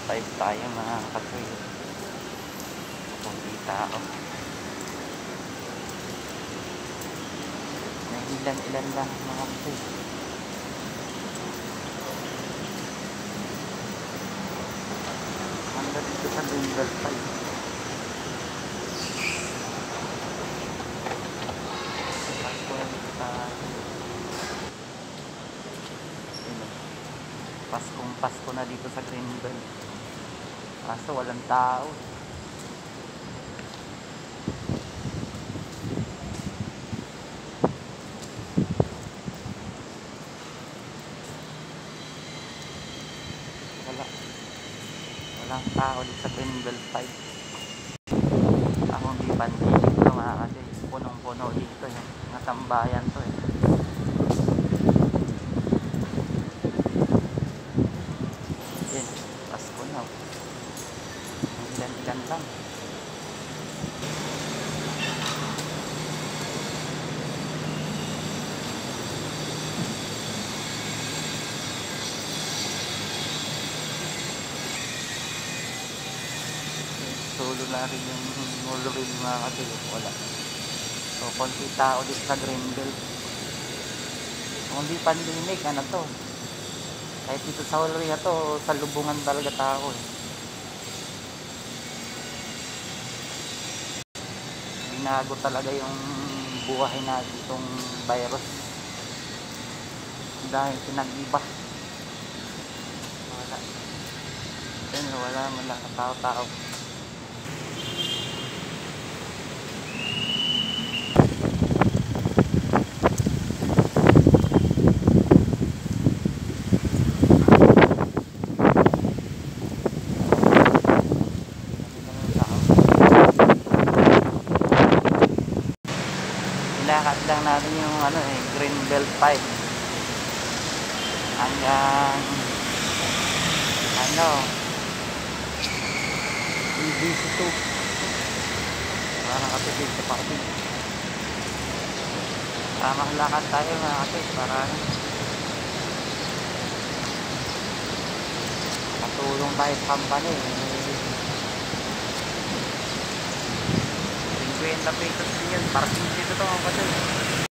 5 tayo mga katoy. Kunti tao. May ilan-ilan lang mga katoy. Hanggang dito sa Greenbelt 5. Paskong Pasko na dito sa Greenbelt. Kaso walang tao. Walang tao dito sa Greenbelt 5. Ako hindi pandinig to mga kasi punong-puno dito yung mga tambayan to eh. Yan, Pasko na. Ilan-ilan lang. Solo na rin yung Moloril mga kasi wala. So konti tao dito sa Greenbelt. Kung hindi pandemic ano to, kahit dito sa Moloril na to salubungan talaga tao eh. Binago talaga yung buhay na itong virus dahil pinag-iba. Wala katao-tao. Ilakad lang natin yung Greenbelt 5 hanggang EBC2 para nakatipid sa parking. Lakad tayo mga kapit para katulong tayo sa company. 50 pesos din yun parking dito to mga kapit.